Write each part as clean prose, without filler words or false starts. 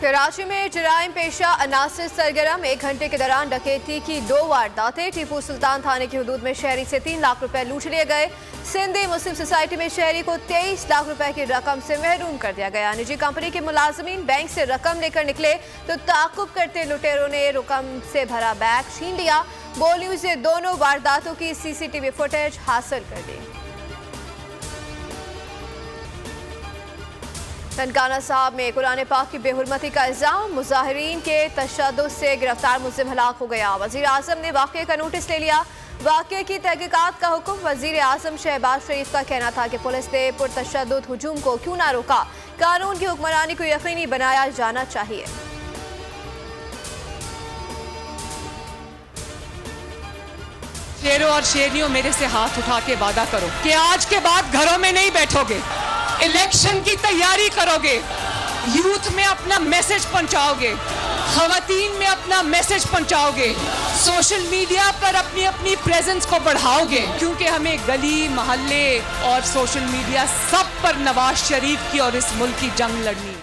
कराची में जराइम पेशा अनासर सरगर्म। 1 घंटे के दौरान डकैती की 2 वारदातें। टीपू सुल्तान थाने की हदूद में शहरी से 3 लाख रुपए लूट लिए गए। सिंधी मुस्लिम सोसाइटी में शहरी को 23 लाख रुपए की रकम से महरूम कर दिया गया। निजी कंपनी के मुलाजमीन बैंक से रकम लेकर निकले तो ताकुब करते लुटेरों ने रकम से भरा बैग छीन लिया। बोलियों से दोनों वारदातों की CCTV फुटेज हासिल कर दी। ननकाना साहब में कुरान पाक की बेहुरमती का इल्जाम। मुजाहिरीन के तशद्दुद से गिरफ्तार मुल्जिम हलाक हो गया। वजीर आजम ने वाक़े का नोटिस ले लिया। वाक़े की तहकीकात का हुक्म। वजीर आजम शहबाज शरीफ का कहना था कि पुलिस ने पुरतशद्दुद हुजूम को क्यों ना रोका। कानून की हुक्मरानी को यकीनी बनाया जाना चाहिए। शेरों और शेरनियों, मेरे से हाथ उठा के वादा करो कि आज के बाद घरों में नहीं बैठोगे, इलेक्शन की तैयारी करोगे, यूथ में अपना मैसेज पहुंचाओगे, खवातीन में अपना मैसेज पहुंचाओगे, सोशल मीडिया पर अपनी अपनी प्रेजेंस को बढ़ाओगे, क्योंकि हमें गली मोहल्ले और सोशल मीडिया सब पर नवाज शरीफ की और इस मुल्क की जंग लड़नी है।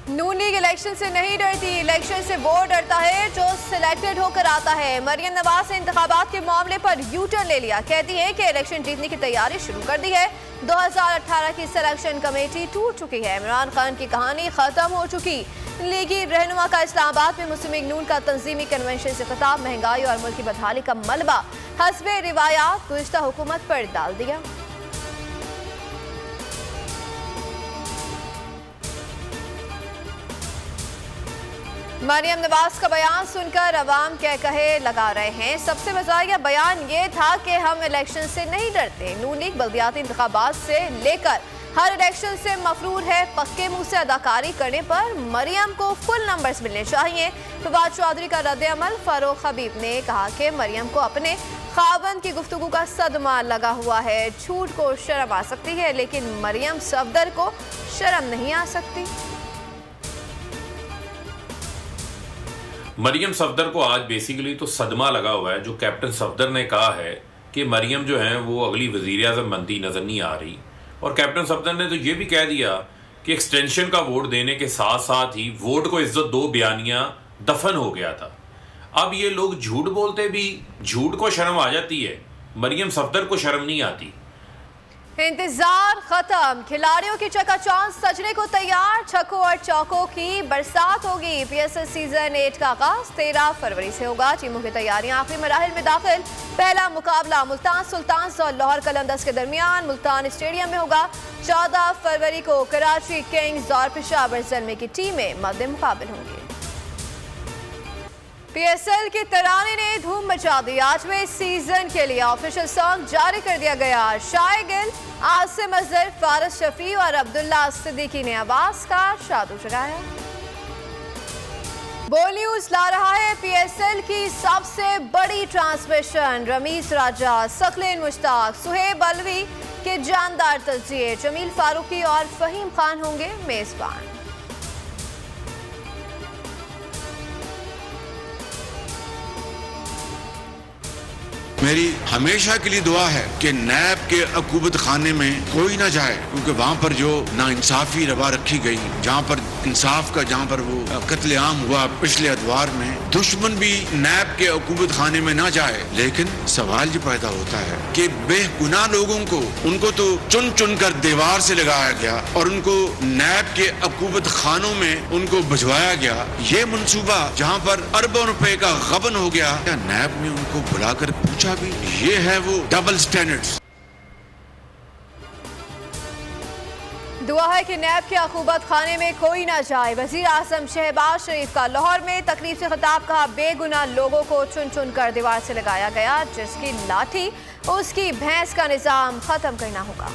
नून लीग इलेक्शन से नहीं डरती, इलेक्शन से वो डरता है जो सिलेक्टेड होकर आता है। मरियम नवाज ने इंतखाबात के मामले पर यूटर्न ले लिया। कहती है कि इलेक्शन जीतने की तैयारी शुरू कर दी है। 2018 की सिलेक्शन कमेटी टूट चुकी है। इमरान खान की कहानी खत्म हो चुकी। लीगी रहनुमा का इस्लामाबाद में मुस्लिम लीग नून का तंजीमी कन्वेंशन से खिताब। महंगाई और मुल्क की बदहाली का मलबा हस्बे रिवायात गुज़िश्ता हुकूमत पर डाल दिया। मरियम नवाज का बयान सुनकर अवाम क्या कहे लगा रहे हैं। सबसे मज़ाहिया बयान ये था कि हम इलेक्शन से नहीं डरते। नून लीग बल्दियाती इंतखाबात से लेकर हर इलेक्शन से मफरूर है। पक्के मुंह से अदाकारी करने पर मरियम को फुल नंबर्स मिलने चाहिए। फवाद चौधरी का रद्द-ए-अमल। फारूक हबीब ने कहा कि मरियम को अपने खावंद की गुफ्तगू का सदमा लगा हुआ है। झूठ को शर्म आ सकती है लेकिन मरियम सफदर को शर्म नहीं आ सकती। मरियम सफदर को आज बेसिकली तो सदमा लगा हुआ है। जो कैप्टन सफदर ने कहा है कि मरियम जो है वो अगली वज़ीर-ए-आज़म बनती नज़र नहीं आ रही, और कैप्टन सफदर ने तो ये भी कह दिया कि एक्सटेंशन का वोट देने के साथ साथ ही वोट को इज्जत दो बयानिया दफन हो गया था। अब ये लोग झूठ बोलते भी झूठ को शर्म आ जाती है, मरियम सफदर को शर्म नहीं आती। इंतजार खत्म। खिलाड़ियों की चकाचौंध सजने को तैयार। छक्कों और चौकों की बरसात होगी। PSL सीजन 8 का आगाज 13 फरवरी से होगा। टीमों की तैयारियां आखिरी मराहिल में दाखिल। पहला मुकाबला मुल्तान सुल्तान्स और लाहौर कलंदर्स के दरमियान मुल्तान स्टेडियम में होगा। 14 फरवरी को कराची किंग्स और पेशावर ज़ल्मे की टीमें मद्दे मुकाबिल होंगी। PSL के तराने ने धूम मचा दी। 8वें सीजन के लिए ऑफिशियल सॉन्ग जारी कर दिया गया। शाय गिल, आसिम अजहर, फारस शफी और अब्दुल्ला सिद्दीकी ने आवाज का शादू जगाया। बॉलीवुड ला रहा है PSL की सबसे बड़ी ट्रांसमिशन। रमीज राजा, सकलेन मुश्ताक, सुहेब अलवी के जानदार तजिए, जमील फारूकी और फहीम खान होंगे मेजबान। मेरी हमेशा के लिए दुआ है कि नैब के अकूबत खाने में कोई ना जाए, क्योंकि वहाँ पर जो नाइंसाफी रवा रखी गई, जहाँ पर इंसाफ का जहाँ पर वो कत्लेआम हुआ पिछले अदवार में, दुश्मन भी नैब के अकूबत खाने में ना जाए। लेकिन सवाल ये पैदा होता है कि बेगुनाह लोगों को उनको तो चुन चुन कर दीवार से लगाया गया और उनको नैब के अकूबत खानों में उनको भिजवाया गया। ये मनसूबा जहाँ पर अरबों रुपए का गबन हो गया, नैब ने उनको बुलाकर पूछा भी। ये है वो डबल स्टैंडर्ड्स। दुआ है कि नैब के अकूबत खाने में कोई ना जाए। वजीर आजम शहबाज शरीफ का लाहौर में तकरीब से खिताब। कहा बेगुनाह लोगों को चुन चुन कर दीवार से लगाया गया। जिसकी लाठी उसकी भैंस का निजाम खत्म करना होगा।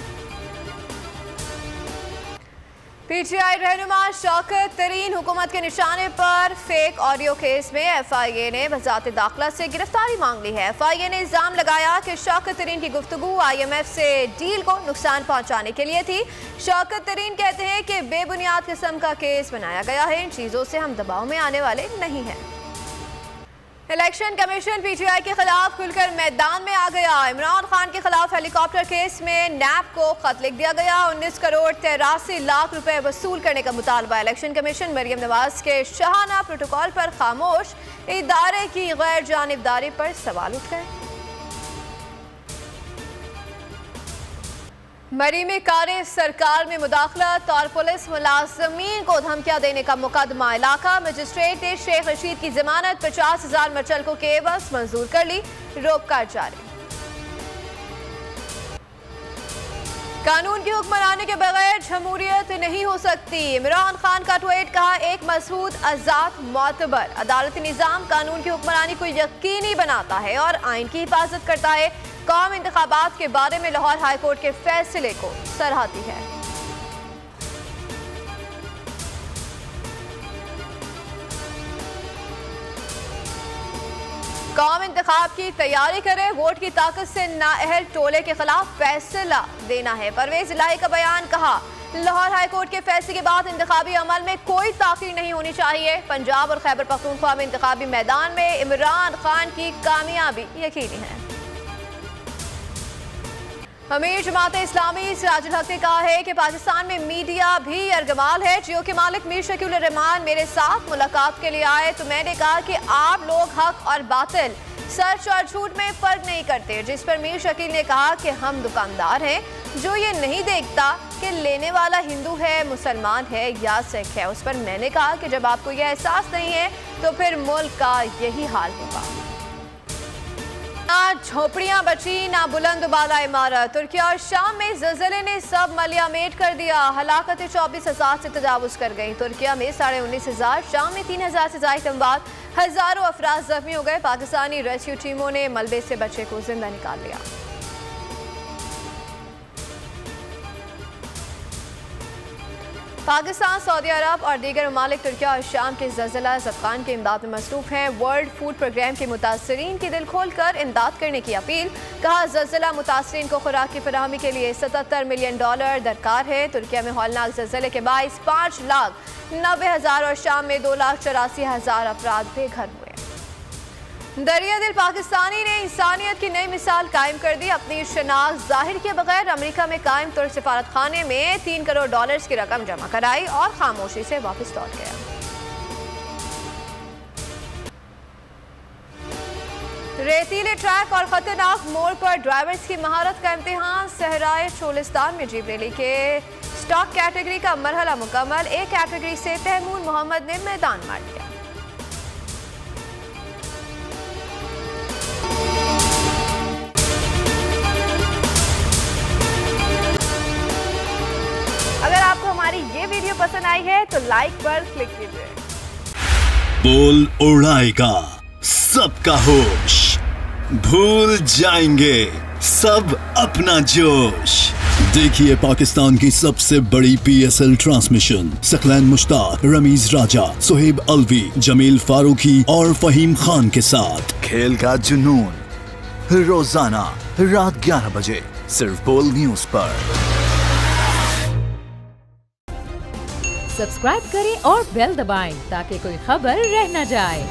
PTI रहनुमा शौकत तरीन हुकूमत के निशाने पर फेक ऑडियो केस में FIA ने वजारत दाखिला से गिरफ्तारी मांग ली है। FIA ने इल्जाम लगाया कि शौकत तरीन की गुफ्तगू IMF से डील को नुकसान पहुंचाने के लिए थी। शौकत तरीन कहते हैं कि बेबुनियाद किस्म का केस बनाया गया है। इन चीज़ों से हम दबाव में आने वाले नहीं हैं। इलेक्शन कमीशन पीटीआई के खिलाफ खुलकर मैदान में आ गया। इमरान खान के खिलाफ हेलीकॉप्टर केस में नैब को खत लिख दिया गया। 19 करोड़ 83 लाख रुपए वसूल करने का मुतालबा। इलेक्शन कमीशन मरियम नवाज के शाहाना प्रोटोकॉल पर खामोश, इदारे की गैर जानिबदारी पर सवाल उठ गए। मरीमी कारे सरकार में मुदाखलत और पुलिस मुलाजमीन को धमकियां देने का मुकदमा। इलाका मजिस्ट्रेट ने शेख रशीद की जमानत 50,000 मचलकों के एवज मंजूर कर ली। रोककर जारी। कानून की हुक्मरानी के बगैर जमहूरियत नहीं हो सकती। इमरान खान का ट्वीट, कहा एक मजबूत, आजाद, मोतबर अदालती निजाम कानून की हुक्मरानी को यकीनी बनाता है और आइन की हिफाजत करता है। कौम इंतखाबात के बारे में लाहौर हाई कोर्ट के फैसले को सराहती है। कौम इंतखाब की तैयारी करे, वोट की ताकत से नाअहल टोले के खिलाफ फैसला देना है। परवेज इलाही का बयान, कहा लाहौर हाई कोर्ट के फैसले के बाद इंतखाबी अमल में कोई ताखीर नहीं होनी चाहिए। पंजाब और खैबर पख्तूनख्वा में इंतखाबी मैदान में इमरान खान की कामयाबी यकीनी है। अमीर जमात इस्लामी सिराजुल हक ने कहा है कि पाकिस्तान में मीडिया भी अर्गमाल है। जियो के मालिक मीर शकील रहमान मेरे साथ मुलाकात के लिए आए तो मैंने कहा कि आप लोग हक और बातिल, सच और झूठ में फर्क नहीं करते, जिस पर मीर शकील ने कहा कि हम दुकानदार हैं जो ये नहीं देखता कि लेने वाला हिंदू है, मुसलमान है या सिख है। उस पर मैंने कहा कि जब आपको यह एहसास नहीं है तो फिर मुल्क का यही हाल होगा। ना झोपड़ियां बची, ना बुलंद बाला इमारत। तुर्किया और शाम में ज़लज़ले ने सब मलियामेट कर दिया। हलाकतें 24,000 से तजावुज़ कर गईं। तुर्किया में 19,500, शाम में 3,000 से ज़ायद अमवात, हज़ारों अफराद जख्मी हो गए। पाकिस्तानी रेस्क्यू टीमों ने मलबे से बच्चे को जिंदा निकाल लिया। पाकिस्तान, सऊदी अरब और दीगर ममालिक तुर्किया और शाम के ज़लज़ला ज़दगान की इमदाद में मसरूफ़ हैं। वर्ल्ड फूड प्रोग्राम के मुतासरीन की दिल खोल कर इमदाद करने की अपील। कहा ज़लज़ला मुतासरीन को खुराक की फराहमी के लिए $77 मिलियन दरकार है। तुर्किया में हौलनाक ज़लज़ले के बाइस 5,90,000 और शाम में 2,84,000 अफराद बेघर हुए। दरिया दिल पाकिस्तानी ने इंसानियत की नई मिसाल कायम कर दी। अपनी शनाख्त जाहिर किए बगैर अमेरिका में कायम तुर्क सिफारत खाने में $3 करोड़ की रकम जमा कराई और खामोशी से वापस लौट गया। रेतीले ट्रैक और खतरनाक मोड़ पर ड्राइवर्स की महारत का इम्तिहान। सहराए चोलिस्तान में जीप रैली के स्टॉक कैटेगरी का मरहला मुकम्मल। एक कैटेगरी से तहमून मोहम्मद ने मैदान मार लिया। अगर आपको हमारी ये वीडियो पसंद आई है तो लाइक पर क्लिक कीजिए। बोल उड़ाएगा सबका होश, भूल जाएंगे सब अपना जोश। देखिए पाकिस्तान की सबसे बड़ी PSL ट्रांसमिशन सकलैन मुश्ताक, रमीज राजा, सुहेब अलवी, जमील फारूकी और फहीम खान के साथ खेल का जुनून रोजाना रात 11 बजे सिर्फ बोल न्यूज पर। सब्सक्राइब करें और बेल दबाएं ताकि कोई खबर रह न जाए।